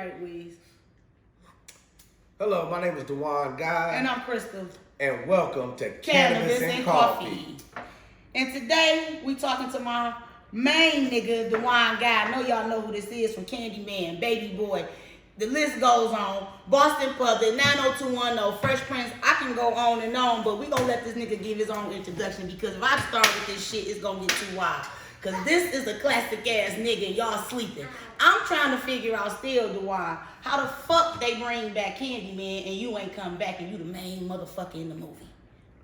right, Weez. Hello, my name is Dewan Guy. And I'm Crystal. And welcome to Cannabis and Coffee. And today, we talking to my main nigga, Dewan Guy. I know y'all know who this is from Candyman, Baby Boy. The list goes on. Boston Public, 90210, Fresh Prince. I can go on and on, but we gonna let this nigga give his own introduction because if I start with this shit, it's gonna get too wild. Cause this is a classic ass nigga, y'all sleeping. I'm trying to figure out still, Dewan, how the fuck they bring back Candyman and you ain't come back and you the main motherfucker in the movie.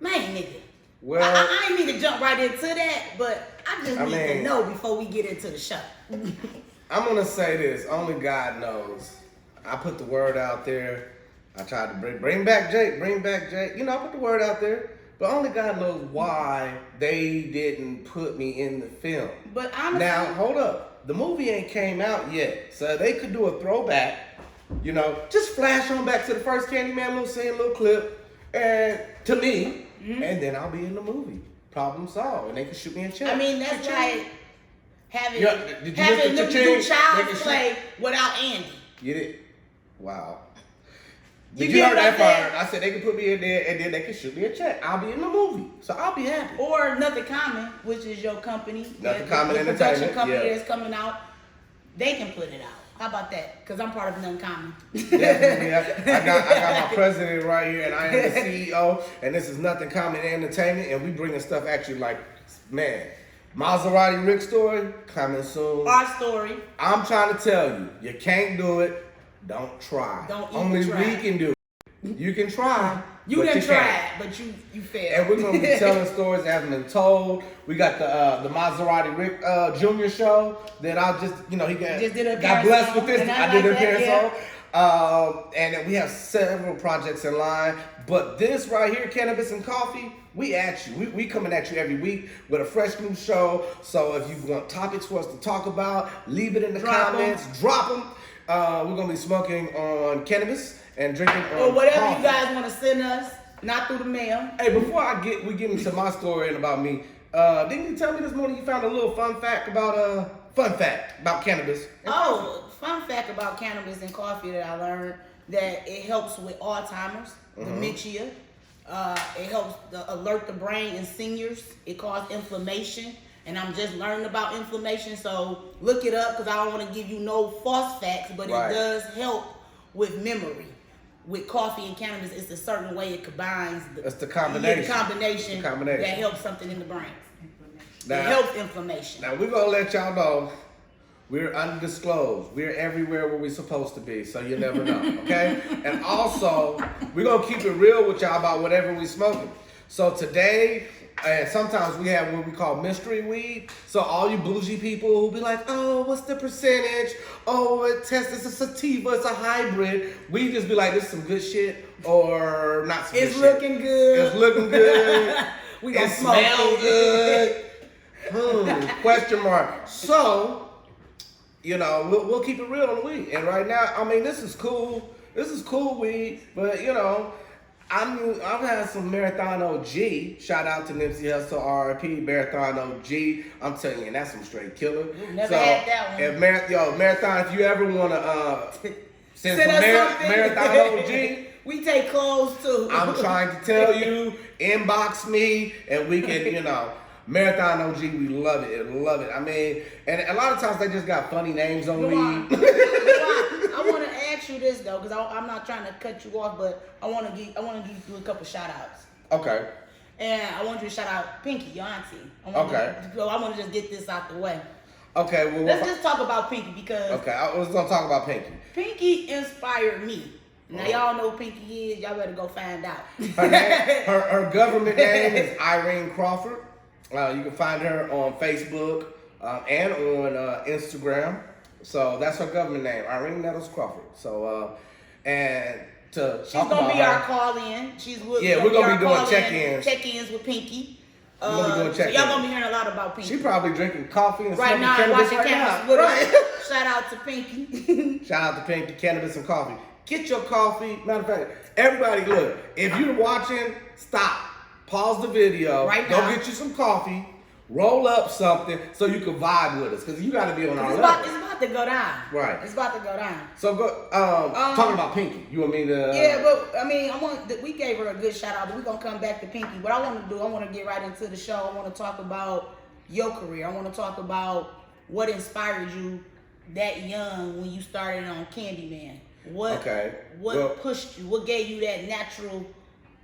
Main nigga. Well, I ain't need to jump right into that, but I just need to know before we get into the show. I'm gonna say this, only God knows. I put the word out there. I tried to bring back Jake. You know, I put the word out there. But only God knows why they didn't put me in the film. But honestly, now, hold up. The movie ain't came out yet. So they could do a throwback, you know, just flash on back to the first Candyman little scene, little clip, and to me, and then I'll be in the movie. Problem solved. And they can shoot me in check. I mean, that's like having them do Child's Play without Andy. Get it? Wow. Did you hear that part? I said they can put me in there and then they can shoot me a check. I'll be in the movie, so I'll be happy. Or Nothing Common, which is your company. Nothing Common Entertainment. Production company that's coming out. They can put it out. How about that? Because I'm part of Nothing Common. Definitely. I got my president right here, and I am the CEO, and this is Nothing Common Entertainment, and we bringing stuff at you like, man, Maserati Rick story coming soon. Our story. I'm trying to tell you, you can't do it. Don't try. Only we can do it. You can try. You didn't try, but you failed. And we're gonna be telling stories that haven't been told. We got the Maserati Rick Jr. show that I just he got blessed with this. I did an appearance on. And then we have several projects in line. But this right here, Cannabis and Coffee, we at you. We coming at you every week with a fresh new show. So if you want topics for us to talk about, leave it in the comments. Drop them. We're gonna be smoking on cannabis and drinking on or whatever coffee. You guys want to send us, not through the mail. Hey, before we get into my story and about me, didn't you tell me this morning you found a little fun fact about cannabis? Fun fact about cannabis and coffee that I learned that it helps with Alzheimer's, dementia. It helps alert the brain in seniors. It causes inflammation. And I'm just learning about inflammation, so look it up because I don't want to give you no false facts, but it does help with memory. With coffee and cannabis, it's a certain way it combines. It's the combination. The combination that helps something in the brain. Now, it helps inflammation. Now, we're going to let y'all know we're undisclosed. We're everywhere where we're supposed to be, so you never know, okay? And also, we're going to keep it real with y'all about whatever we're smoking. So today... And sometimes we have what we call mystery weed. So all you bougie people who be like, oh, what's the percentage? Oh, it's a sativa, it's a hybrid. We just be like, this is some good shit or not some good shit. It's looking good. It's looking good. We gonna smell good. Question mark. So, we'll keep it real on the weed. And right now, I mean, this is cool. This is cool weed, but I've had some Marathon OG. Shout out to Nipsey Hussle, RIP, Marathon OG. I'm telling you, that's some straight killer. Never had that one. Marathon, if you ever want to send some Marathon OG. We take clothes too. I'm trying to tell you, inbox me, and we can, Marathon OG, we love it. I mean, and a lot of times they just got funny names on weed. I want to ask you this though, because I'm not trying to cut you off, but I want to give you a couple shout outs. Okay. And I want you to shout out Pinky, your auntie. I want to just get this out the way. Okay. Well, let's just talk about Pinky because. Okay, I was gonna talk about Pinky. Pinky inspired me. Now y'all know who Pinky is. Y'all better go find out. Her government name is Irene Crawford. You can find her on Facebook and on Instagram. So that's her government name, Irene Nettles Crawford. So, she's gonna be our call-in. We're gonna be doing check-ins. Check-ins with Pinky. We're gonna be doing check-ins. So y'all gonna be hearing a lot about Pinky. She probably drinking coffee and right smoking now, cannabis watching right with now. us. Shout out to Pinky. Shout out to Pinky, Cannabis and Coffee. Get your coffee. Matter of fact, everybody, look. If you're watching, stop. Pause the video. Right now. Go get you some coffee. Roll up something so you can vibe with us, because you got to be on our level. It's about to go down. Right. It's about to go down. So go. Talking about Pinky, you want me to? Yeah, but I mean, we gave her a good shout out, but we're gonna come back to Pinky. What I want to do, I want to get right into the show. I want to talk about your career. I want to talk about what inspired you that young when you started on Candyman. What pushed you? What gave you that natural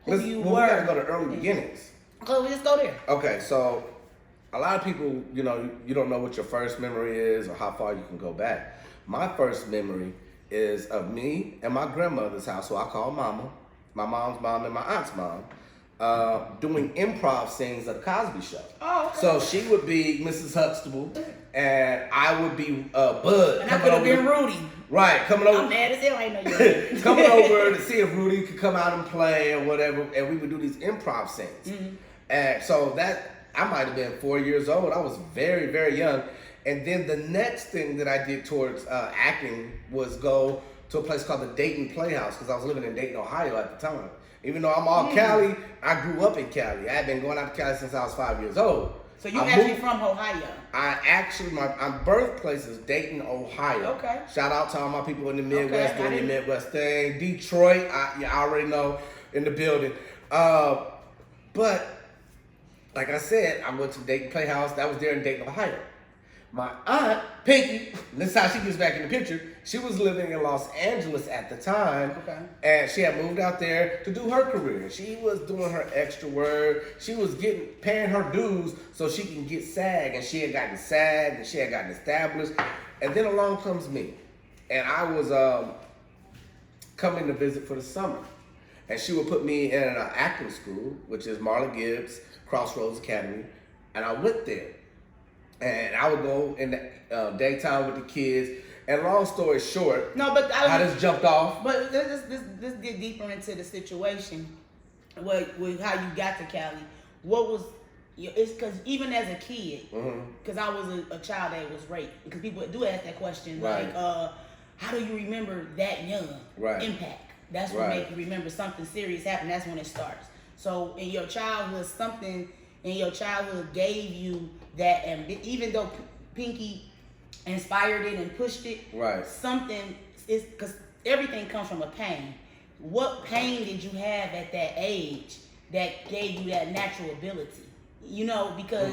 who you were? We gotta go to early beginnings. So let's go there. Okay, so a lot of people, you don't know what your first memory is or how far you can go back. My first memory is of me and my grandmother's house, who I call Mama, my mom's mom and my aunt's mom, doing improv scenes at the Cosby Show. Oh, okay. So she would be Mrs. Huxtable, and I would be Bud. And I could have been Rudy. Right, coming over. I'm mad as hell. I know you. Coming over to see if Rudy could come out and play or whatever, and we would do these improv scenes. Mm-hmm. And so I might have been 4 years old. I was very, very young. And then the next thing that I did towards acting was go to a place called the Dayton Playhouse, because I was living in Dayton, Ohio at the time. Even though I'm all Cali, I grew up in Cali. I had been going out to Cali since I was 5 years old. So you actually from Ohio? My birthplace is Dayton, Ohio. Okay. Shout out to all my people in the Midwest doing the Midwest thing. Detroit, I already know, in the building. But like I said, I went to Dayton Playhouse. That was there in Dayton, Ohio. My aunt, Pinky, this is how she gets back in the picture. She was living in Los Angeles at the time. Okay. And she had moved out there to do her career. She was doing her extra work. She was paying her dues so she can get SAG. And she had gotten SAG and she had gotten established. And then along comes me. And I was coming to visit for the summer. And she would put me in an acting school, which is Marla Gibbs Crossroads Academy. And I went there. And I would go in the daytime with the kids. And long story short, I just jumped off. But let's get deeper into the situation with how you got to Cali. What was it's because even as a kid, because I was a child that was raped. Because people do ask that question, like, how do you remember that young? Right. Impact. That's what make you remember something serious happened. That's when it starts. So in your childhood, something in your childhood gave you that, and even though Pinky inspired it and pushed it, something is, because everything comes from a pain. What pain did you have at that age that gave you that natural ability? Because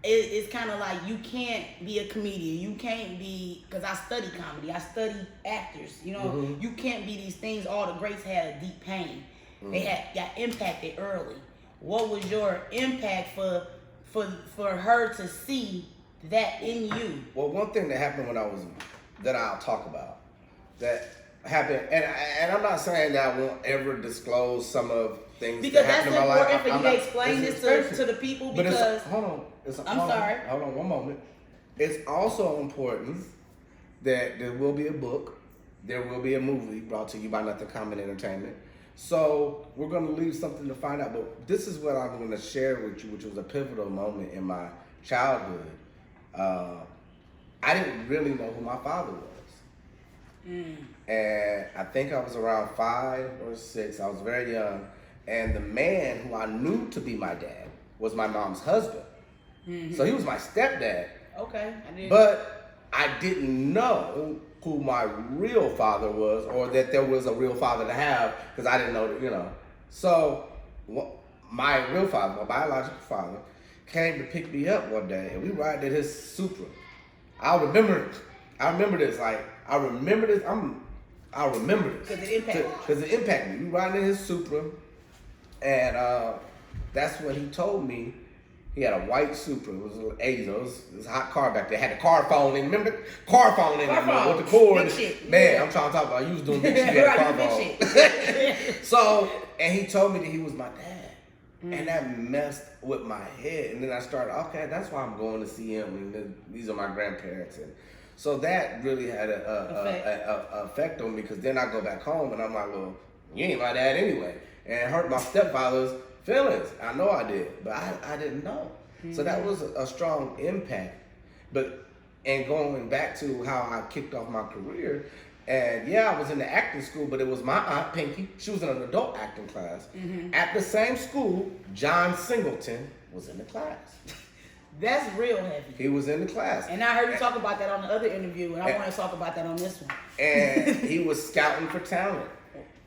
it's kind of like you can't be a comedian. You can't be, because I study comedy. I study actors. You can't be these things. All the greats had a deep pain. They got impacted early. What was your impact for her to see that in you? Well, one thing that happened that I'll talk about, that happened, and I'm not saying that I won't ever disclose some of things because that happened in my life. Because that's important for you to explain this to the people, because... Hold on one moment. It's also important that there will be a book, there will be a movie brought to you by Nothing Common Entertainment. So we're going to leave something to find out, but this is what I'm going to share with you, which was a pivotal moment in my childhood. I didn't really know who my father was. And I think I was around 5 or 6. I was very young. And the man who I knew to be my dad was my mom's husband. So he was my stepdad. Okay. But I didn't know who my real father was, or that there was a real father to have, because I didn't know, So my real father, my biological father, came to pick me up one day, and we ride in his Supra. I remember this. I remember this. Because it impacted me. We riding in his Supra, and that's when he told me. He had a white Supra. It was an 80s. It was a hot car back there. Had the car phone in. Remember the car phone in there with the cord? Man, I'm trying to talk about. You was doing big shit. You had a car phone. So, and he told me that he was my dad. And that messed with my head. And then I started, okay, that's why I'm going to see him. And these are my grandparents. And so that really had an effect on me, because then I go back home and I'm like, well, you ain't my dad anyway. And it hurt my stepfather's feelings. I know I did, but I didn't know. So that was a strong impact. And going back to how I kicked off my career, and I was in the acting school, but it was my aunt Pinky. She was in an adult acting class. At the same school, John Singleton was in the class. That's real heavy. He was in the class. And I heard you talk about that on the other interview, and I want to talk about that on this one. And he was scouting for talent.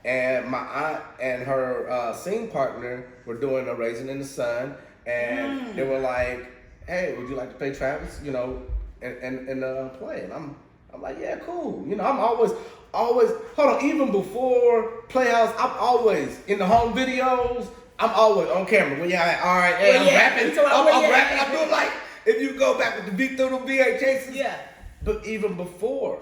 And my aunt and her scene partner were doing a Raisin in the Sun, and they were like, "Hey, would you like to play Travis? You know, and play?" And I'm like, "Yeah, cool." You know, I'm always hold on. Even before Playhouse, I'm always in the home videos. I'm always on camera. When y'all like, all right, hey, I'm rapping. I'm rapping. I'm doing like, if you go back with the through the VHSs. Yeah. But even before,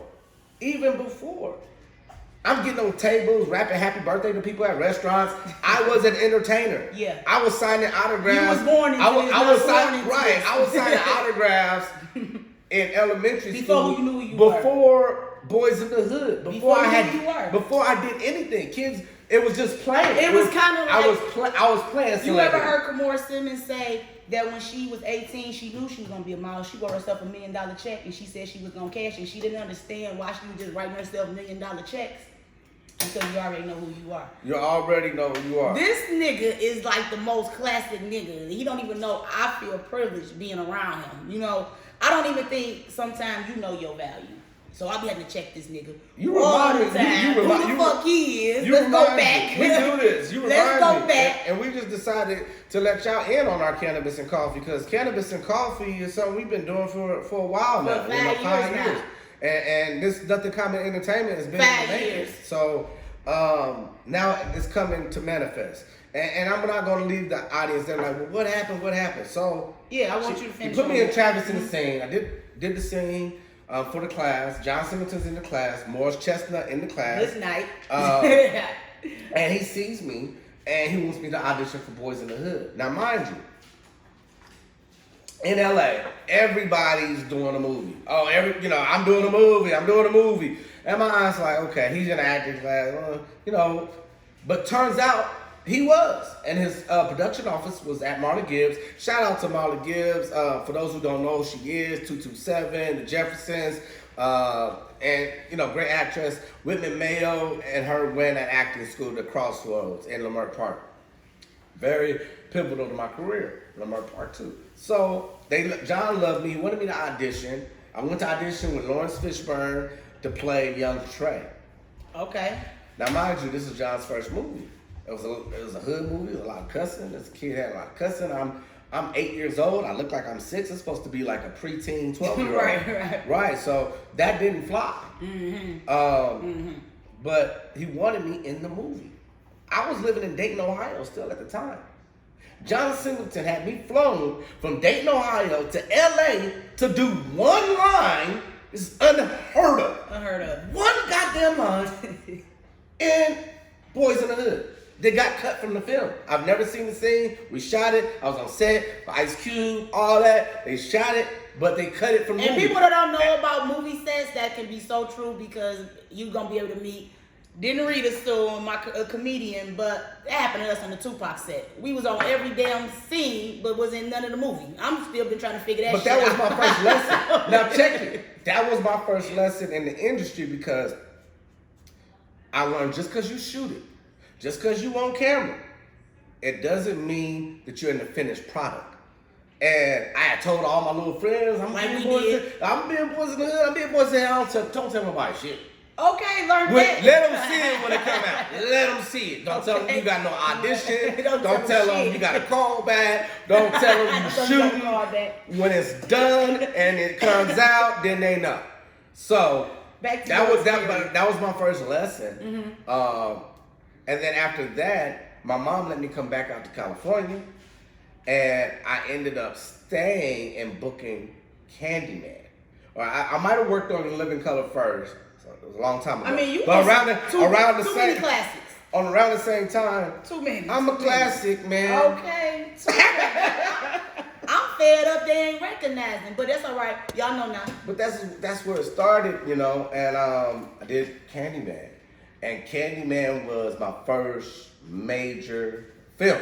I'm getting on tables, rapping happy birthday to people at restaurants. I was an entertainer. Yeah. I was signing autographs. You was born into I was signing autographs in elementary school. Before you knew who you Before Boys in the Hood. Before I did anything. Kids, it was just playing. It was kind of like I was playing. You ever heard Kamora Simmons say that when she was 18, she knew she was gonna be a model. She wrote herself $1 million check, and she said she was gonna cash it. She didn't understand why she was just writing herself $1 million checks until you already know who you are. You already know who you are. This nigga is like the most classic nigga. He don't even know. I feel privileged being around him. You know, I don't even think sometimes you know your value. So I'll be having to check this nigga all the time. Who the fuck he is? Let's go back. We do this. You Let's go back. And we just decided to let y'all in on our Cannabis and Coffee, because Cannabis and Coffee is something we've been doing for a while now. For 5 years now. And this Nothing Common Entertainment has been 5 years. So now it's coming to manifest. And I'm not going to leave the audience there like, well, what happened? What happened? So yeah, I want you to finish. You put me in Travis in the scene. I did the scene. For the class, John Singleton's in the class, Morris Chestnut in the class. This night. And he sees me, and he wants me to audition for Boys in the Hood. Now, mind you, in LA, everybody's doing a movie. I'm doing a movie. And my aunt's like, okay, he's in the acting class, But turns out, he was. And his production office was at Marla Gibbs. Shout out to Marla Gibbs. For those who don't know who she is, 227, The Jeffersons, and, great actress. Whitman Mayo and her went at acting school at Crossroads in Leimert Park. Very pivotal to my career, Leimert Park too. So, John loved me. He wanted me to audition. I went to audition with Lawrence Fishburne to play young Trey. Okay. Now, mind you, this is John's first movie. It was a hood movie. It was a lot of cussing. This kid had a lot of cussing. I'm 8 years old. I look like I'm 6. It's supposed to be like a preteen 12-year-old. Right. So that didn't fly. But he wanted me in the movie. I was living in Dayton, Ohio still at the time. John Singleton had me flown from Dayton, Ohio to LA to do one line. This is unheard of. One goddamn line in Boys in the Hood. They got cut from the film. I've never seen the scene. We shot it. I was on set, Ice Cube, all that. They shot it, but they cut it from the movie. And people that don't know about movie sets, that can be so true, because you're going to be able to meet Denrita Stone, a comedian, but that happened to us on the Tupac set. We was on every damn scene, but was in none of the movie. I'm still been trying to figure that shit out. But that was my first lesson. Now check it. That was my first lesson in the industry, because I learned just because you shoot it, just because you on camera, it doesn't mean that you're in the finished product. And I had told all my little friends, I'm being Boys in the Hood, don't tell nobody shit. Okay, learn that. Let them see it when it come out. Let them see it. Don't tell them you got no audition. Don't tell them you got a call back. Don't tell them you shooting. When it's done and it comes out, then they know. So that was my first lesson. And then after that, my mom let me come back out to California, and I ended up staying and booking Candyman. Or I might have worked on Living Color first. So it was a long time ago. I mean, you but around the many classics. Around the same time. Too many. I'm a classic, man. Okay. I'm fed up. They ain't recognizing, but that's all right. Y'all know now. But that's where it started, and I did Candyman. And Candyman was my first major film.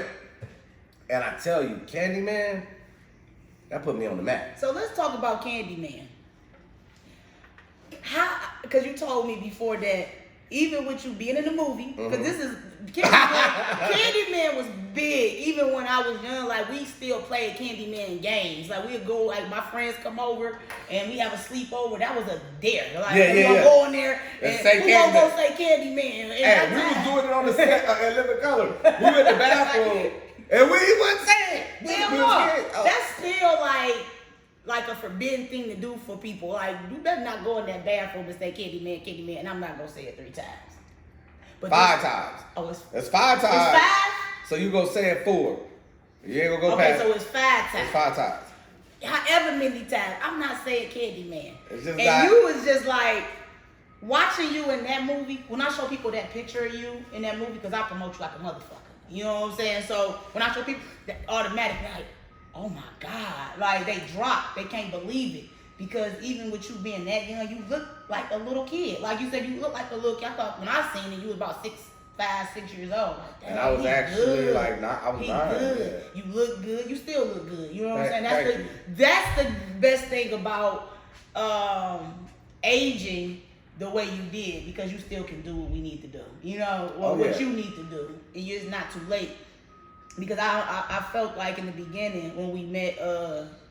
And I tell you, Candyman, that put me on the map. So let's talk about Candyman. Because you told me before that even with you being in the movie, because this is Candyman was big. Even when I was young, like we still played Candyman games. Like we'd go, like my friends come over and we have a sleepover. That was a dare. Like we gonna go in there and who gonna go say Candyman? Hey, we was doing it on the set at Living Color. We went in the bathroom and we wasn't saying. That's still like a forbidden thing to do for people. Like, you better not go in that bathroom and say Candyman, and I'm not gonna say it 3 times. But 5 times. Oh, it's 5 times. It's 5? So you gonna say it 4. You ain't gonna go past. Okay, so it's 5 times. It's 5 times. However many times, I'm not saying Candyman. It's just and you was just like, watching you in that movie, when I show people that picture of you in that movie, because I promote you like a motherfucker. You know what I'm saying? So when I show people, that automatically like, oh my God. Like they drop. They can't believe it. Because even with you being that young, you look like a little kid. Like you said, you look like a little kid. I thought when I seen it, you was about 5, 6 years old. Like, and I was actually good. like, I was 9. Good. Yeah. You look good. You still look good. You know what I'm saying? That's the best thing about aging the way you did, because you still can do what we need to do. You know, what you need to do. And it's not too late. Because I felt like in the beginning when we met,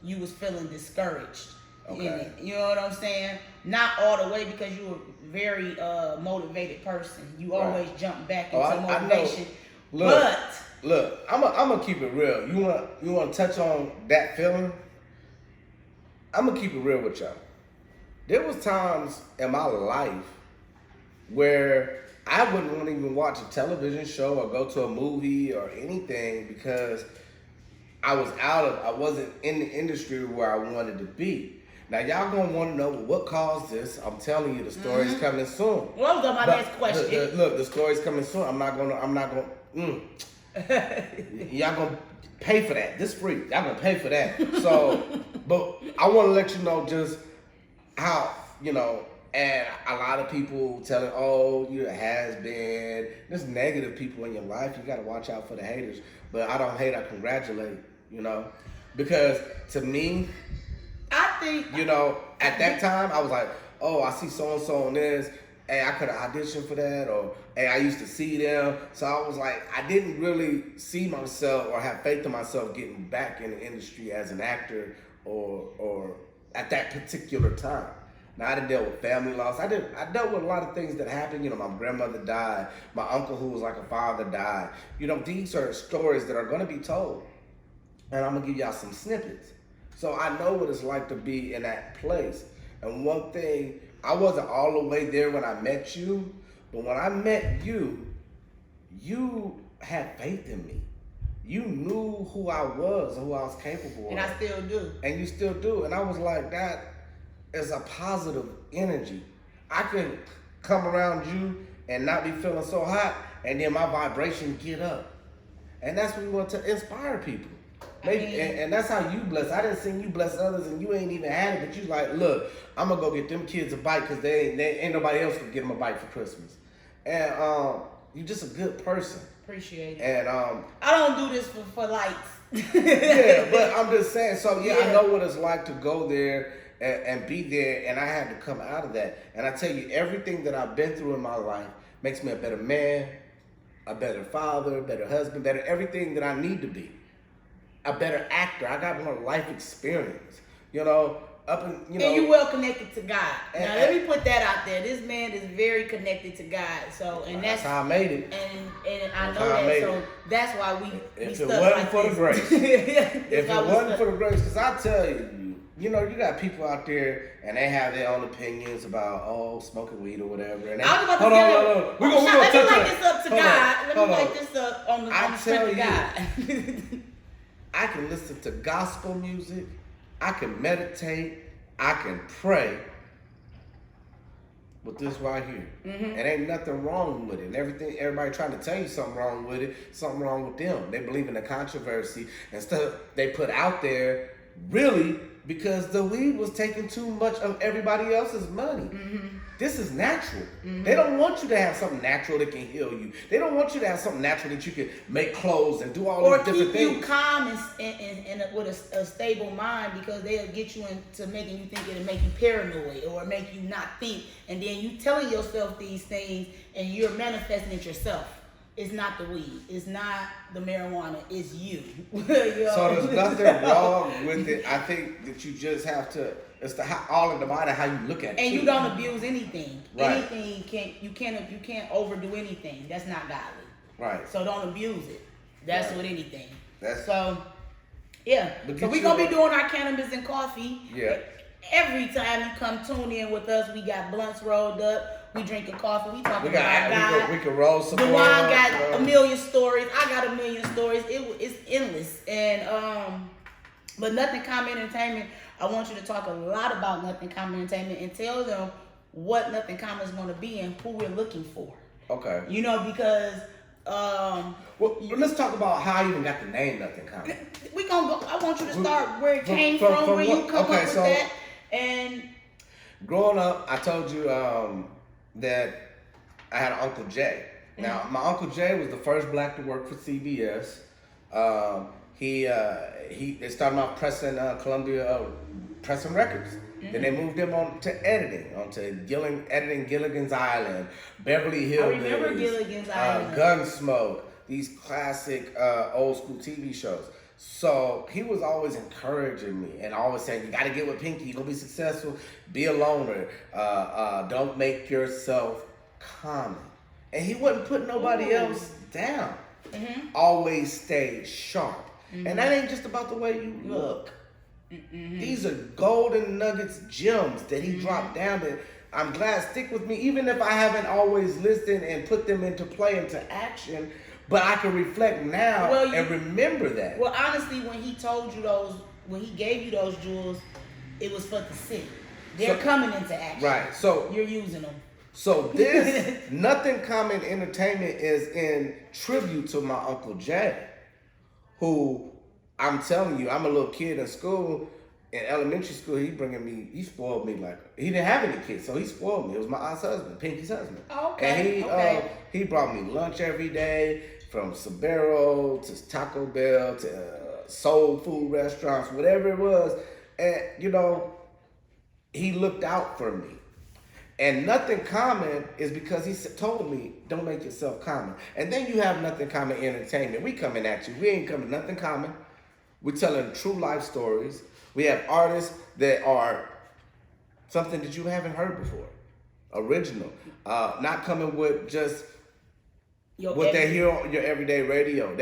you was feeling discouraged. Okay. In it. You know what I'm saying? Not all the way, because you were a very motivated person. You always jump back into motivation. Look, I'm gonna keep it real. You want to touch on that feeling? I'm gonna keep it real with y'all. There was times in my life where I wouldn't want to even watch a television show or go to a movie or anything because I wasn't in the industry where I wanted to be. Now y'all gonna want to know what caused this. I'm telling you, the story's coming soon. Well, that was my next question. Look, the story's coming soon. I'm not gonna. Y'all gonna pay for that. This free. Y'all gonna pay for that. So, but I want to let you know just how, and a lot of people telling, oh, you has been. There's negative people in your life. You got to watch out for the haters. But I don't hate, I congratulate, because to me, I think, at that time, I was like, oh, I see so-and-so on this. Hey, I could have auditioned for that. Or, hey, I used to see them. So I was like, I didn't really see myself or have faith in myself getting back in the industry as an actor or at that particular time. Now, I didn't deal with family loss. I dealt with a lot of things that happened. My grandmother died. My uncle, who was like a father, died. These are stories that are going to be told. And I'm going to give y'all some snippets. So I know what it's like to be in that place. And one thing, I wasn't all the way there when I met you. But when I met you, you had faith in me. You knew who I was and who I was capable of. And I still do. And you still do. And I was like, that is a positive energy. I can come around you and not be feeling so hot, and then my vibration get up. And that's what we want to inspire people. And that's how you bless. I didn't see you bless others, and you ain't even had it, but you like, look, I'm gonna go get them kids a bite because they ain't nobody else gonna get them a bite for Christmas. And you're just a good person. Appreciate it. And I don't do this for likes. Yeah, but I'm just saying. So I know what it's like to go there and be there, and I had to come out of that. And I tell you, everything that I've been through in my life makes me a better man, a better father, a better husband, better everything that I need to be. A better actor. I got more life experience. And you well connected to God. Now let me put that out there. This man is very connected to God. So that's how I made it. And I know that. So that's why we if it wasn't for the grace. If it wasn't for the grace, because I tell you, you got people out there and they have their own opinions about smoking weed or whatever. And hold on. We're gonna touch on this up to God. Let me light this up on the strength of God. I can listen to gospel music. I can meditate. I can pray. With this right here. Mm-hmm. It ain't nothing wrong with it. And everybody trying to tell you something wrong with it, something wrong with them. They believe in the controversy and stuff they put out there really because the weed was taking too much of everybody else's money. Mm-hmm. this is natural. They don't want you to have something natural that can heal you. They don't want you to have something natural that you can make clothes and do all these different things. Or keep you calm and with a stable mind, because they'll get you into making you think it'll make you paranoid or make you not think. And then you telling yourself these things and you're manifesting it yourself. It's not the weed. It's not the marijuana. It's you. So there's nothing wrong with it. I think that you just have to. It's all in the mind of how you look at it. And you don't abuse anything. Right. You can't overdo anything. That's not godly. Right. So don't abuse it. That's right. with anything. So yeah. So we're gonna be doing our Cannibus and Coffee. Yeah. Every time you come tune in with us, we got blunts rolled up. We drinking coffee. We talking about God. We can roll some. The wine got a million stories. I got a million stories. It's endless. And but Nothing Common Entertainment, I want you to talk a lot about Nothing Common Entertainment and tell them what Nothing Common is going to be and who we're looking for. Okay. You know, because well, let's talk about how you even got the name Nothing Common. We gonna go. I want you to start where it came from where you come up with that. And growing up, I told you that I had an Uncle Jay. Now, my Uncle Jay was the first black to work for CBS. They started off pressing Columbia pressing records. Then they moved him on to editing, editing Gilligan's Island, Beverly Hills. I remember Gilligan's Island. Gunsmoke, these classic old school TV shows. So he was always encouraging me and always saying, you got to get with Pinky, you're going to be successful, be a loner, don't make yourself common. And he wasn't putting nobody else down. Always stayed sharp. And that ain't just about the way you look. These are golden nuggets, gems that he dropped down that I'm glad stick with me, even if I haven't always listened and put them into play, into action. But I can reflect now and remember that. Well, honestly, when he told you those, when he gave you those jewels, it was for the city. They're coming into action. Right. So you're using them. So this Nothing Common Entertainment is in tribute to my Uncle Jay, who I'm telling you, I'm a little kid in school. In elementary school, he spoiled me like, he didn't have any kids, so he spoiled me. It was my aunt's husband, Pinky's husband. Okay. And he brought me lunch every day, from Sbarro to Taco Bell to soul food restaurants, whatever it was. And, you know, he looked out for me. And Nothing Common is because he told me, don't make yourself common. And then you have Nothing Common Entertainment. We coming at you. We ain't coming Nothing Common. We're telling true life stories. We have artists that are something that you haven't heard before. Original. Not coming with just what they hear on your everyday radio.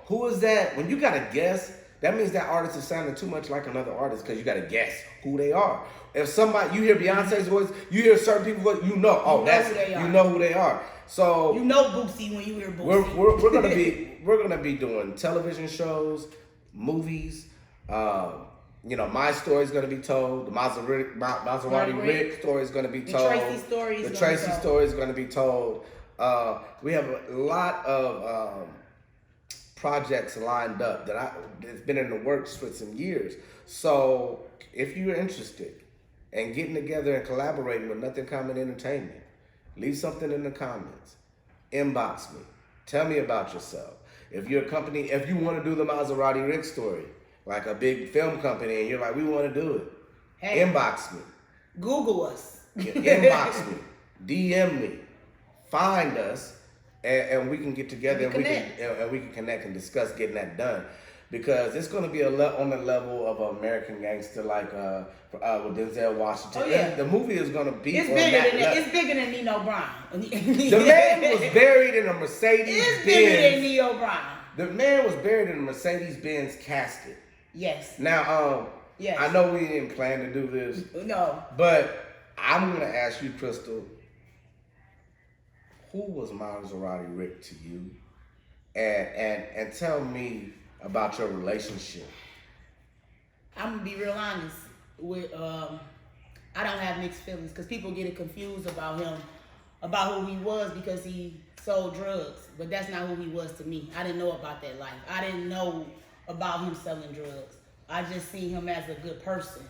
Who is that? When you got to guess, that means that artist is sounding too much like another artist because you got to guess who they are. If somebody, you hear Beyonce's voice, you hear certain people's voice, you know who they are. So you know Bootsy when you hear Bootsy. We're gonna be doing television shows, movies. My story is gonna be told. The Maserati Rick story is gonna be told. The Tracy story is gonna be told. We have a lot of projects lined up that's been in the works for some years. So if you're interested in getting together and collaborating with Nothing Common Entertainment, leave something in the comments. Inbox me. Tell me about yourself. If you're a company, if you want to do the Maserati Rick story, like a big film company, and you're like, we want to do it, inbox me. Google us. Inbox me. DM me. Find us, and we can get together and we can connect and discuss getting that done. Because it's going to be on the level of American Gangster, like with Denzel Washington. Oh, yeah. The movie is going to be. It's bigger than that. It's bigger than Nino Brown. The man was buried in a Mercedes-Benz. It's bigger than Nino Brown. The man was buried in a Mercedes-Benz casket. Yes. Now, yes. I know we didn't plan to do this. No. But I'm going to ask you, Crystal, who was Maserati Rick to you? And tell me about your relationship. I'm gonna be real honest with I don't have mixed feelings because people get it confused about him, about who he was because he sold drugs, but that's not who he was to me. I didn't know about that life. I didn't know about him selling drugs. I just seen him as a good person.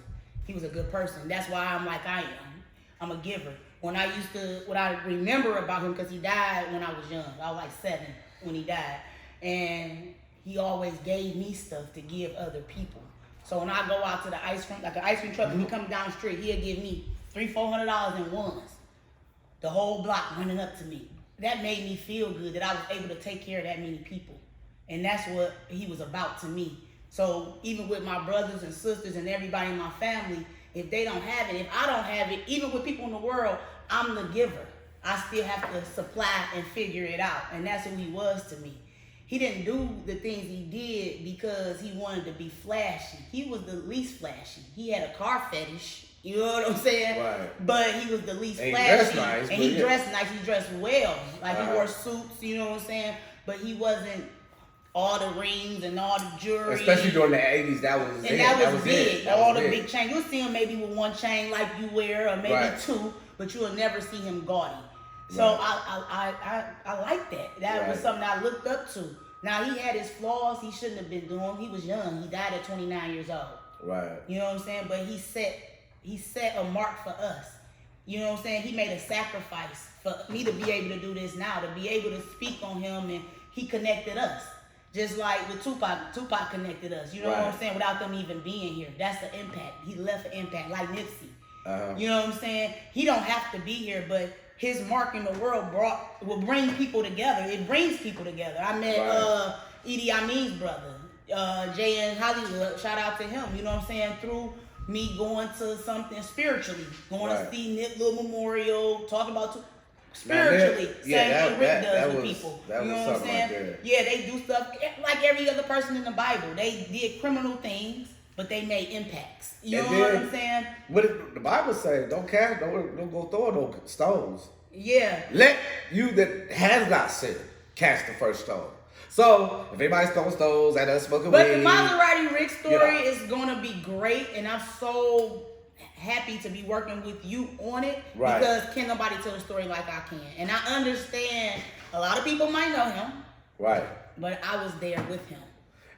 He was a good person. That's why I'm like I am. I'm a giver. what I remember about him, because he died when I was young. I was like 7 when he died. And he always gave me stuff to give other people. So when I go out to the ice cream, like an ice cream truck, when he comes down the street, he'll give me $300-$400 in ones. The whole block running up to me. That made me feel good that I was able to take care of that many people. And that's what he was about to me. So even with my brothers and sisters and everybody in my family, if they don't have it, if I don't have it, even with people in the world, I'm the giver. I still have to supply and figure it out. And that's who he was to me. He didn't do the things he did because he wanted to be flashy. He was the least flashy. He had a car fetish, you know what I'm saying? Right. But he was the least and flashy. He dressed nice, and he dressed nice, he dressed well. Like he wore suits, you know what I'm saying? But he wasn't all the rings and all the jewelry. Especially during the 80s, that was it. That was big. All the big. big chains. You'll see him maybe with one chain like you wear, or maybe 2, but you will never see him gaudy. So I like that. That was something I looked up to. Now he had his flaws he shouldn't have been doing. He was young. He died at 29 years old. Right. You know what I'm saying? But he set a mark for us. You know what I'm saying? He made a sacrifice for me to be able to do this now, to be able to speak on him, and he connected us. Just like with Tupac connected us. You know what I'm saying? Without them even being here. That's the impact. He left an impact, like Nipsey. You know what I'm saying? He don't have to be here, but his mark in the world will bring people together. It brings people together. I met Edie Amin's brother, Jay in Hollywood. Shout out to him. You know what I'm saying? Through me going to something spiritually, going to see Nip Little Memorial, talking about spiritually, saying what Rick does with people. You know what I'm saying? Right, yeah, they do stuff like every other person in the Bible. They did criminal things, but they made impacts. You know what I'm saying? What did the Bible say? Don't go throwing no stones. Yeah. Let you that has not sinned cast the first stone. So if anybody's throwing stones at us smoking weed. But the Maserati Rick story is gonna be great, and I'm so happy to be working with you on it because can't nobody tell a story like I can. And I understand a lot of people might know him. Right. But I was there with him.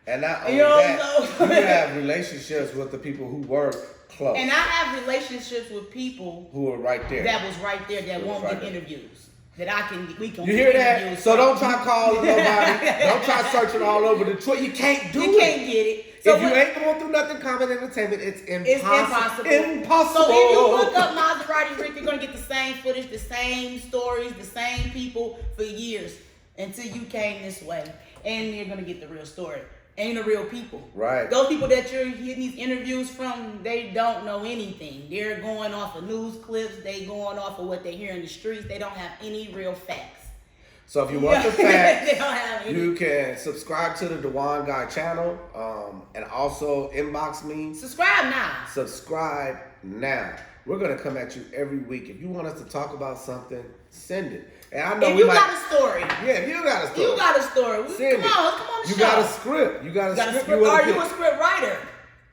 And not only that, you have relationships with the people who were close. And I have relationships with people who were right there. That was right there that won't get interviews. That we can. You hear that? So don't try calling nobody. Don't try searching all over Detroit. You can't do it. You can't get it. So if you ain't going through nothing common entertainment, it's impossible. It's impossible. So if you look up Maserati Rick, you're gonna get the same footage, the same stories, the same people for years until you came this way, and you're gonna get the real story. And the real people. Right. Those people that you're hearing these interviews from, they don't know anything. They're going off of news clips. They going off of what they hear in the streets. They don't have any real facts. So if you want the facts, you can subscribe to the Dewan Guy channel, and also inbox me. Subscribe now. Subscribe now. We're gonna come at you every week. If you want us to talk about something, send it. And I know if you got a story. Yeah, if you got a story. You got a story. Come on the show. You got a script. You got a script. Are you a script writer?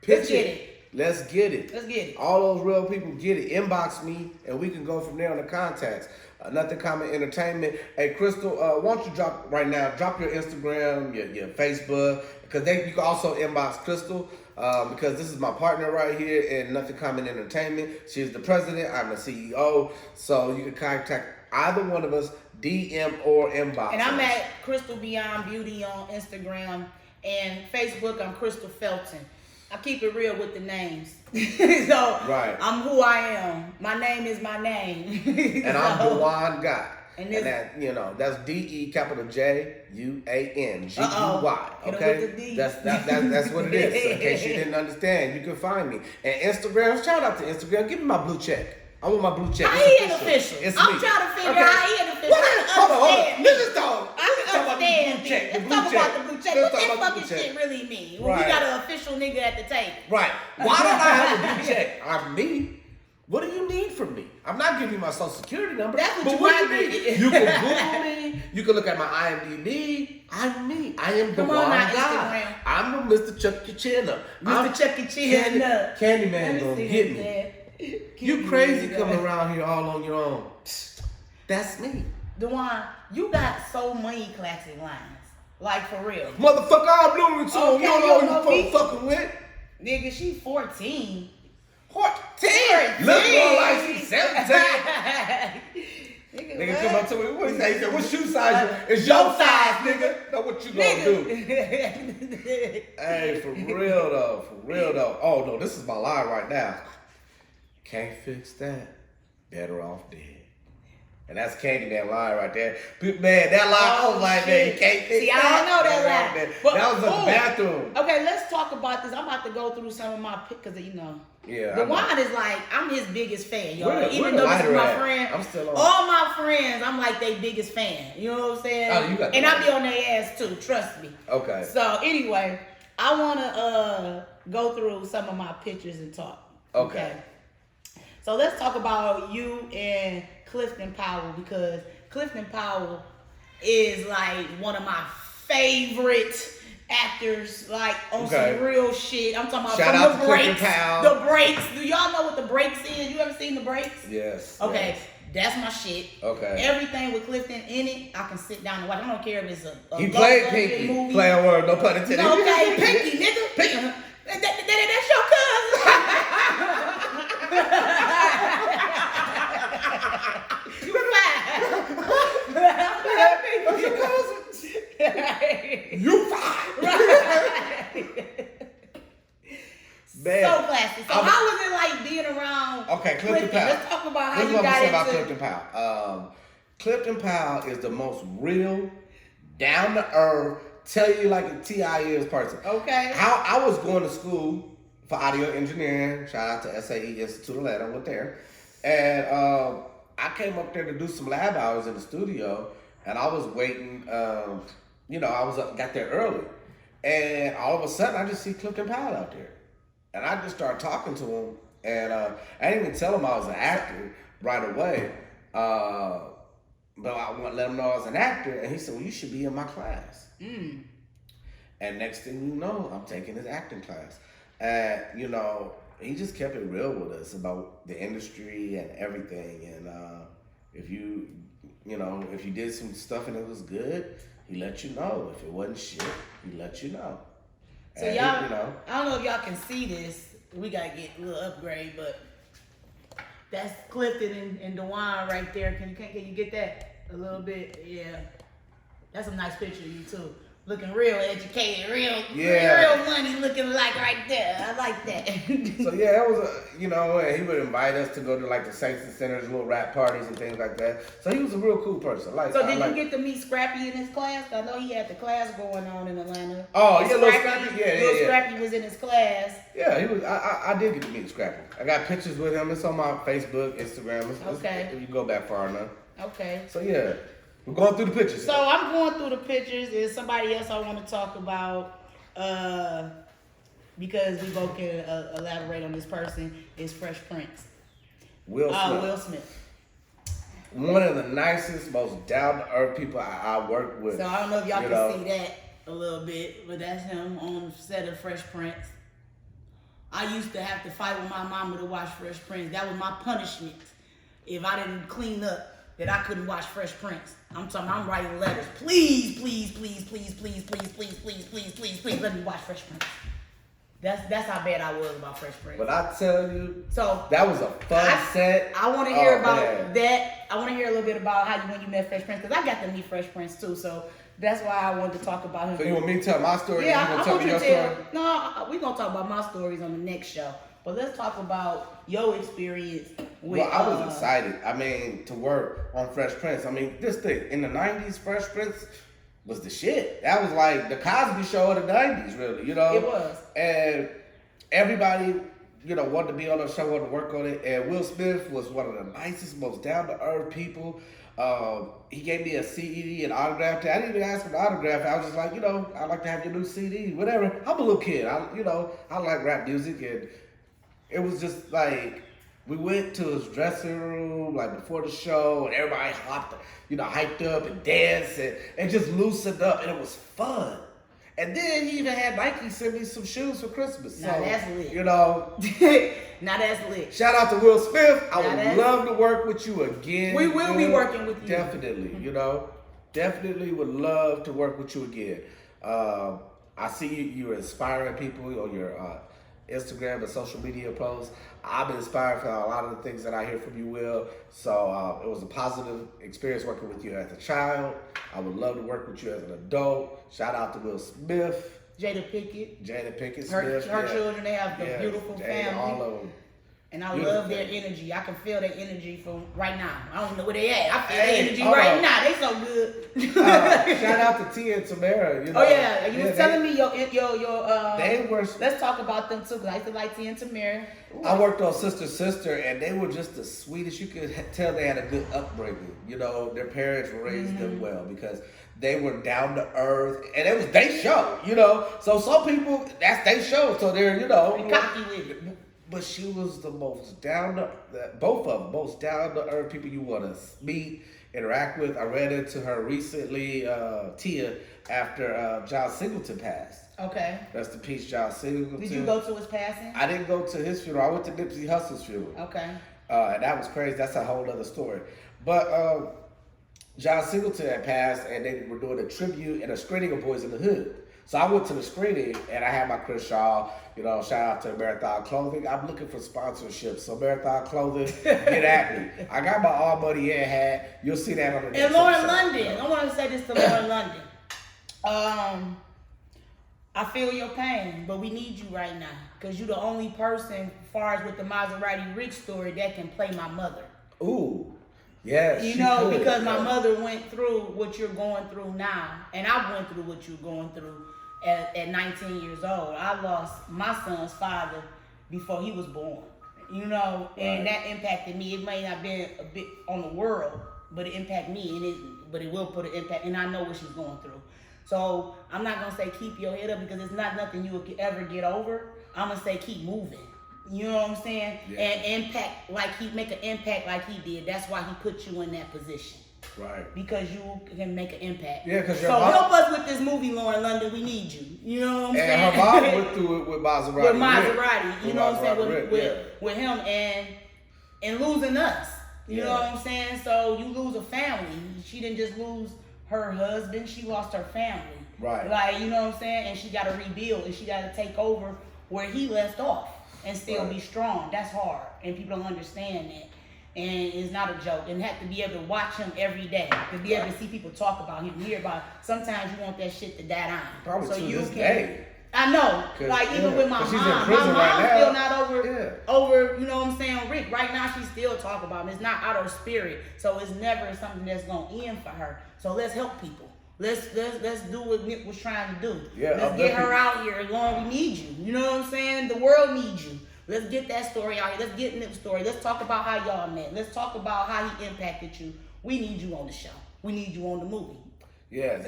Let's get it. Let's get it. Let's get it. All those real people get it. Inbox me, and we can go from there on the contacts. Nothing Common Entertainment. Hey, Crystal, why don't you drop right now? Drop your Instagram, your Facebook, because you can also inbox Crystal. Because this is my partner right here in Nothing Common Entertainment. She's the president. I'm the CEO. So you can contact either one of us, DM or inbox. And I'm at Crystal Beyond Beauty on Instagram and Facebook. I'm Crystal Felton. I keep it real with the names. So I'm who I am. My name is my name. And I'm Dewan Guy. And that, that's DEJUANGUY. Okay, that's what it is. So in case you didn't understand, you can find me. And Instagram, shout out to Instagram. Give me my blue check. I want my blue check. How he ain't official? It's I'm me. trying to figure out how he ain't official. Hold on. Let's talk. Let's talk about the blue check. What that fucking shit really mean? When we got an official nigga at the table. Right. Why don't I have a blue check? I'm me. What do you need from me? I'm not giving you my social security number. That's what you need. You can Google me. You can look at my IMDb. I'm me. I am the one guy. I'm the Mr. Chuck Your Chin Up. Mr. Chuck Your Chin Up. Candyman gonna get me. You crazy coming around here all on your own. That's me. Dewan, you got so many classic lines. Like for real. Motherfucker, I'm doing it too. You don't know who you fucking with. Nigga, she 14. 14. Look more like she's 17. Nigga come up to me. What he say? He said, what shoe size? It's your size, nigga. Know what you gonna do? Hey, for real though. Oh no, this is my line right now. Can't fix that. Better off dead. And that's Candyman line right there. Man, that line, I was like, man, you can't fix that. See, I don't know that line. But, that was a bathroom. Okay, let's talk about this. I'm about to go through some of my picks, because, you know. Yeah. The wine is like, I'm his biggest fan, y'all. Even though this is my friend. I'm still on. All my friends, I'm like their biggest fan. You know what I'm saying? Oh, you got and I be on their ass too, trust me. Okay. So, anyway, I want to go through some of my pictures and talk. Okay. So, let's talk about you and Clifton Powell, because Clifton Powell is like one of my favorite actors, like on some real shit. I'm talking about Shout from out the to breaks. Powell. The breaks. Do y'all know what the breaks is? You ever seen the breaks? Yes. Okay. Yes. That's my shit. Okay. Everything with Clifton in it, I can sit down and watch. I don't care if it's a he played Pinky. movie. Play a word, no pun intended. No, okay, Pinky, nigga. Pinky. That's your cousin. You fine. That's your cousin. You fine. Man. So classy. So how was it like being around Clifton Powell? Let's talk about how you got into about Clifton Powell. Clifton Powell is the most real, down to earth, tell you like a T.I. is person. Okay. How I was going to school for audio engineering. Shout out to SAE Institute of Atlanta. I went there, and I came up there to do some lab hours in the studio, and I was waiting. You know, got there early, and all of a sudden I just see Clifton Powell out there. And I just started talking to him, and I didn't even tell him I was an actor right away. But I want to let him know I was an actor, and he said, well, you should be in my class. And next thing you know, I'm taking his acting class. And, you know, he just kept it real with us about the industry and everything. And if you did some stuff and it was good, he let you know. If it wasn't shit, he let you know. So y'all, I don't know if y'all can see this. We gotta get a little upgrade, but that's Clifton and DeWine right there. Can you get that a little bit? Yeah, that's a nice picture of you too. Looking real educated, real money looking like right there. I like that. So yeah, it was and he would invite us to go to like the Saints and Sinners little rap parties and things like that. So he was a real cool person. So did you get to meet Scrappy in his class? I know he had the class going on in Atlanta. Oh yeah, Little Scrappy. Little Scrappy was in his class. Yeah, he was. I did get to meet Scrappy. I got pictures with him. It's on my Facebook, Instagram. Okay. You go back far enough. Okay. So yeah. We're going through the pictures. So I'm going through the pictures. There's somebody else I want to talk about because we both can elaborate on this person is Fresh Prince. Will Smith. One of the nicest, most down-to-earth people I work with. So I don't know if y'all can see that a little bit, but that's him on the set of Fresh Prince. I used to have to fight with my mama to watch Fresh Prince. That was my punishment. If I didn't clean up, that I couldn't watch Fresh Prince. I'm writing letters. Please, let me watch Fresh Prince. That's how bad I was about Fresh Prince. But I tell you, so that was a fun set. I want to hear about that. I want to hear a little bit about when you met Fresh Prince, because I got to meet Fresh Prince too. So that's why I wanted to talk about him. So you want me to tell my story? Yeah, you gonna tell me your story? No, we're gonna talk about my stories on the next show. But let's talk about your experience with... Well, I was excited. I mean, to work on Fresh Prince. I mean, this thing, in the 90s, Fresh Prince was the shit. That was like the Cosby Show of the 90s, really, It was. And everybody, wanted to be on the show, wanted to work on it. And Will Smith was one of the nicest, most down-to-earth people. He gave me a CD and autographed it. I didn't even ask for the autograph. I was just like, I'd like to have your new CD, whatever. I'm a little kid. I like rap music, and it was just like, we went to his dressing room like before the show, and everybody hyped up and danced and just loosened up, and it was fun. And then he even had Nike send me some shoes for Christmas. Now that's lit. Now that's lit. Shout out to Will Smith. I would love to work with you again. We will be working with you. Definitely, definitely would love to work with you again. I see you're inspiring people on your Instagram and social media posts. I've been inspired from a lot of the things that I hear from you, Will. So it was a positive experience working with you as a child. I would love to work with you as an adult. Shout out to Will Smith. Jada Pickett Smith. Her children, they have a beautiful family. All of them. And I love their energy. I can feel their energy from right now. I don't know where they at. I feel their energy right now. They so good. Shout out to Tia and Tamara. You know? Oh yeah, you was telling me your they were. Let's talk about them too, cause I used to like Tia and Tamara. Ooh. I worked on Sister, and they were just the sweetest. You could tell they had a good upbringing. You know, their parents raised them well because they were down to earth, and it was their show. You know, so some people that's their show, so they're cocky with it. But she was the most both of them, most down to earth people you want to meet, interact with. I ran into her recently, Tia, after John Singleton passed. Okay. Rest in peace, John Singleton. Did you go to his passing? I didn't go to his funeral. I went to Nipsey Hussle's funeral. Okay. And that was crazy. That's a whole other story. But John Singleton had passed, and they were doing a tribute and a screening of Boys in the Hood. So I went to the screening, and I had my Chris Shaw, shout out to Marathon Clothing. I'm looking for sponsorships, so Marathon Clothing, get at me. I got my All Money In hat. You'll see that on the next And Lauren London, I want to say this to Lauren London. I feel your pain, but we need you right now, because you're the only person, as far as with the Maserati Rich story, that can play my mother. Ooh. Yes, because my mother went through what you're going through now, and I went through what you're going through at 19 years old. I lost my son's father before he was born, and that impacted me. It may not have been a bit on the world, but it impacted me, but it will put an impact, and I know what she's going through. So I'm not going to say keep your head up, because it's not nothing you will ever get over. I'm going to say keep moving. You know what I'm saying? Yeah. And make an impact like he did. That's why he put you in that position. Right. Because you can make an impact. Yeah, because help us with this movie, Lauren London. We need you. You know what I'm saying? And her mom went through it with Maserati. With Maserati. You know what I'm saying? With him and losing us. You know what I'm saying? So you lose a family. She didn't just lose her husband. She lost her family. Right. You know what I'm saying? And she got to rebuild. And she got to take over where he left off. And still be strong. That's hard. And people don't understand that. And it's not a joke. And have to be able to watch him every day. To be able to see people talk about him, hear about him. Sometimes you want that shit to die down. Probably so to you this can, day. I know. Even with my mom. Still not over, you know what I'm saying, Rick. Right now she still talk about him. It's not out of spirit. So it's never something that's gonna end for her. So let's help people. Let's do what Nick was trying to do. Yeah, let's get her out here. Lauren, we need you. You know what I'm saying? The world needs you. Let's get that story out here. Let's get Nick's story. Let's talk about how y'all met. Let's talk about how he impacted you. We need you on the show. We need you on the movie. Yeah.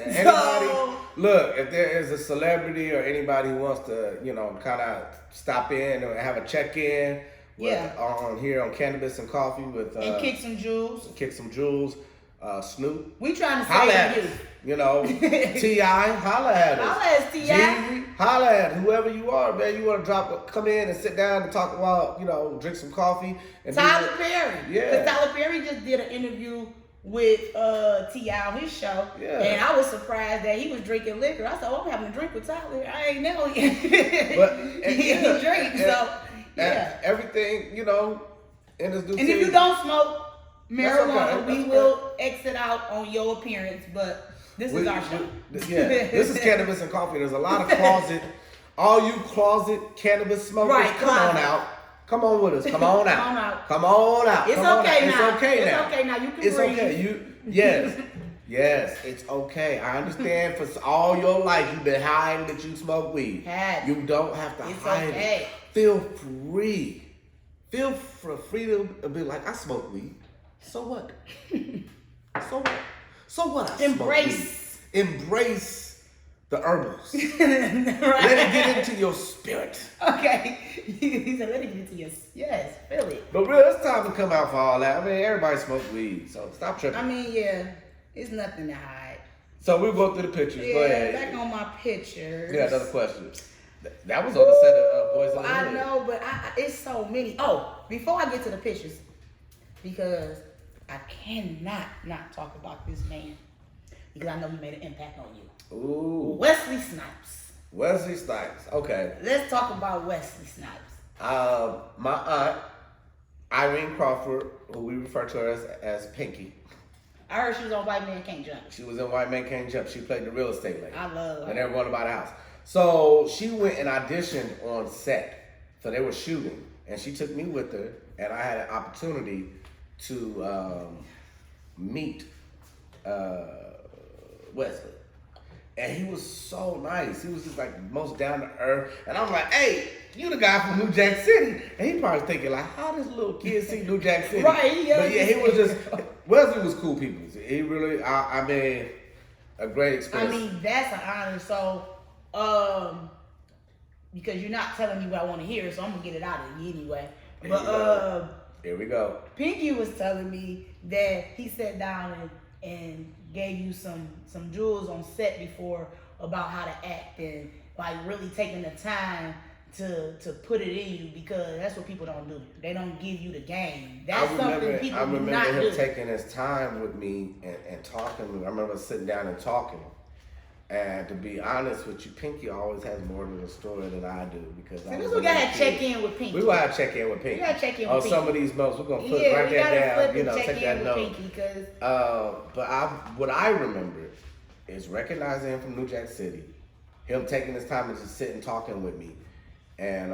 Look, if there is a celebrity or anybody who wants to, kind of stop in or have a check-in on here on Cannabis and Coffee with and kick some jewels. Snoop. We trying to say you. T.I., holla at us. Holla at T.I. Holla at whoever you are, man. You want to come in and sit down and talk about, drink some coffee. And Tyler Perry. Yeah. Because Tyler Perry just did an interview with T.I. on his show. Yeah. And I was surprised that he was drinking liquor. I said, I'm having a drink with Tyler. I ain't know yet. But he drinks, so yeah. Everything, in this new And if you don't smoke marijuana, we will exit out on your appearance, but this is our show. This is Cannabis and Coffee. There's a lot of all you closet cannabis smokers, come on out. Come on with us. Come on out. Come on out. It's okay now. It's okay now. It's okay now. You can It's breathe. Okay. Yes, it's okay. I understand for all your life you've been hiding that you smoke weed. You don't have to hide it. Feel free. Feel free to be like, I smoke weed. So what? So what? I Embrace. Embrace the herbals. Let it get into your spirit. Okay. He said, let it get into your feel it. But real, it's time to come out for all that. I mean, everybody smokes weed, so stop tripping. I mean, yeah, it's nothing to hide. So we'll go through the pictures. Yeah, go ahead. Back on my pictures. Yeah, another question. That was on the set of Boys on the Hood. I know, but it's so many. Oh, before I get to the pictures, because I cannot not talk about this man, because I know he made an impact on you. Ooh. Wesley Snipes. Wesley Snipes. Okay. Let's talk about Wesley Snipes. My aunt, Irene Crawford, who we refer to her as Pinky. I heard she was on White Man Can't Jump. She was in White Man Can't Jump. She played the real estate lady. I love her. And everyone about the house. So she went and auditioned on set. So they were shooting. And she took me with her. And I had an opportunity to meet Wesley. And he was so nice. He was just like most down to earth. And I'm like, hey, you the guy from New Jack City. And he probably thinking like, how this little kid see New Jack City? Right. Yeah, but yeah, he was just, Wesley was cool people. He really, I mean, a great experience. I mean, that's an honor. So, because you're not telling me what I want to hear, so I'm going to get it out of you anyway. But here we go. Pinky was telling me that he sat down and gave you some jewels on set before about how to act and like really taking the time to put it in you, because that's what people don't do. They don't give you the game. That's something people do not do. I remember him taking his time with me and talking to me. I remember sitting down and talking. And to be honest with you, Pinky always has more to the story than I do, because I was we gotta check in with Pinky. We gotta check in with Pinky. We gotta check in with Pinky. On some of these notes, we're gonna write that down. You know, take that note. Pinky, what I remember is recognizing him from New Jack City, him taking his time and just sitting talking with me, and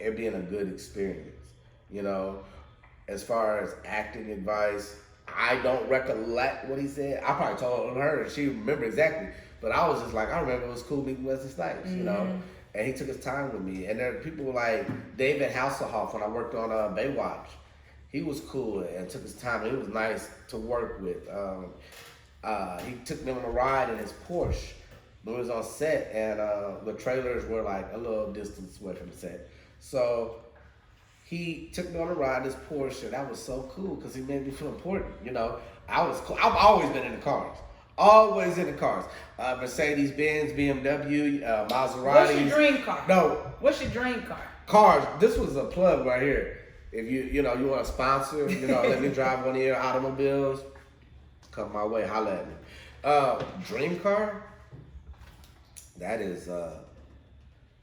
it being a good experience. You know, as far as acting advice, I don't recollect what he said. I probably told her and she remembered exactly. But I was just like, I remember it was cool meeting Wesley Snipes, you know? And he took his time with me. And there are people like David Hasselhoff when I worked on Baywatch. He was cool and took his time. And he was nice to work with. He took me on a ride in his Porsche when we was on set. And the trailers were like a little distance away from the set. So he took me on a ride in his Porsche. And that was so cool because he made me feel important, you know? I was cool. I've always been in the cars. Always in the cars. Mercedes Benz, BMW, Maserati. What's your dream car? No. What's your dream car? Cars. This was a plug right here. If you want to sponsor, let me drive one of your automobiles, come my way, holla at me. Dream car? That is,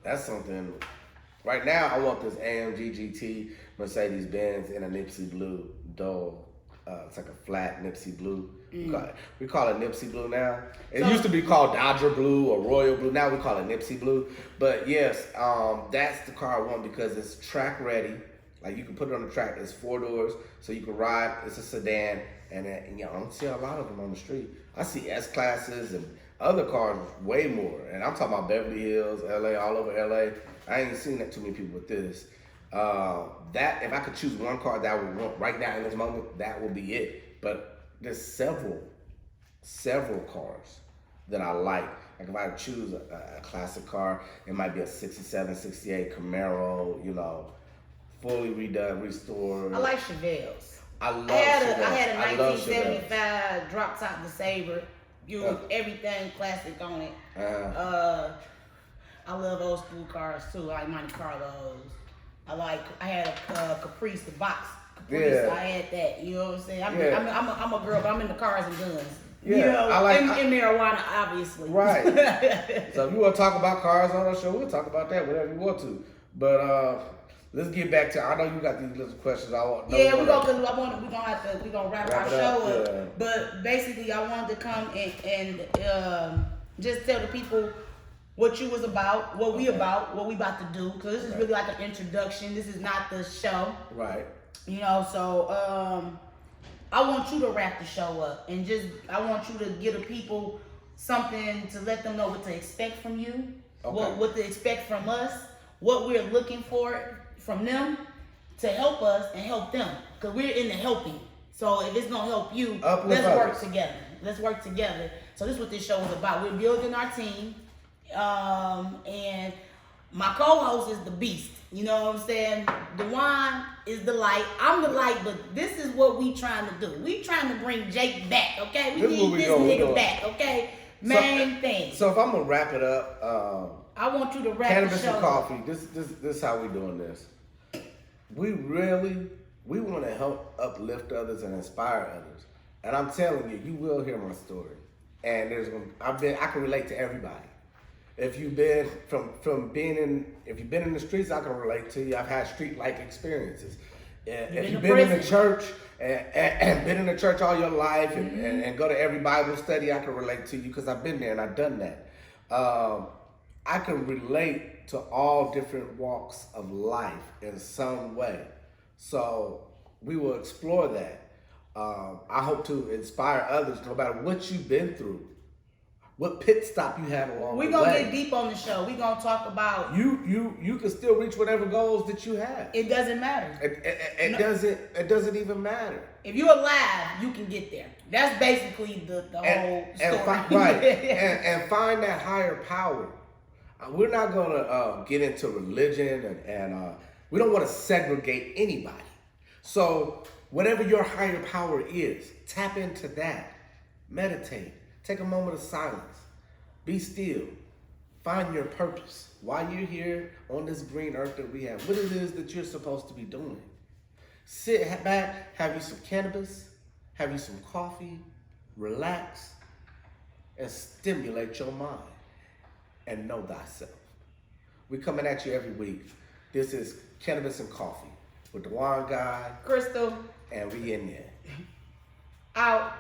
that's something. Right now, I want this AMG GT Mercedes Benz in a Nipsey Blue Dole. It's like a flat Nipsey Blue. We call it Nipsey Blue now. It used to be called Dodger Blue or Royal Blue. Now we call it Nipsey Blue. But yes, that's the car I want because it's track ready. Like you can put it on the track. It's 4 doors, so you can ride. It's a sedan, and I don't see a lot of them on the street. I see S classes and other cars way more. And I'm talking about Beverly Hills, LA, all over LA. I ain't seen that too many people with this. That if I could choose one car that I would want right now in this moment, that would be it. But there's several cars that I like. Like if I choose a classic car, it might be a 67, 68 Camaro, fully redone, restored. I like Chevelles. I had a 1975 drop top Sabre. Everything classic on it. I love old school cars too. I like Monte Carlos. I had a Caprice, the box Caprice. Yeah. I had that. You know what I'm saying? I'm a girl, but I'm into cars and guns. Yeah, I like and marijuana, obviously. Right. So if you want to talk about cars on our show, we'll talk about that whatever you want to. But let's get back to. I know you got these little questions. We're gonna wrap our show up. Yeah. But basically, I wanted to come and just tell the people what you was about, what we about to do, because this is really like an introduction. This is not the show. Right. So I want you to wrap the show up and I want you to give the people something to let them know what to expect from you, what to expect from us, what we're looking for from them to help us and help them, because we're in the helping. So if it's gonna help you, let's work together. Let's work together. So this is what this show is about. We're building our team. And my co-host is the beast. You know what I'm saying? DeJuan is the light. I'm the light, but this is what we trying to do. We trying to bring Jake back, okay? We need this nigga back, okay? Main thing. So if I'm gonna wrap it up, I want you to wrap Cannibus the show and Coffee. This is how we doing this. We want to help uplift others and inspire others. And I'm telling you, you will hear my story. And I can relate to everybody. If you've been if you've been in the streets, I can relate to you. I've had street-like experiences. If you've been in the church and been in the church all your life and go to every Bible study, I can relate to you because I've been there and I've done that. I can relate to all different walks of life in some way. So we will explore that. I hope to inspire others, no matter what you've been through, what pit stop you had along the way. We're going to get deep on the show. We're going to talk about... You can still reach whatever goals that you have. It doesn't matter. It doesn't even matter. If you're alive, you can get there. That's basically the whole story. Right. and find that higher power. We're not going to get into religion and we don't want to segregate anybody. So whatever your higher power is, tap into that. Meditate. Take a moment of silence. Be still. Find your purpose. Why you're here on this green earth that we have. What it is that you're supposed to be doing. Sit back, have you some cannabis, have you some coffee, relax, and stimulate your mind. And know thyself. We're coming at you every week. This is Cannabis and Coffee with the Wine Guy, Crystal, and we in there. Out.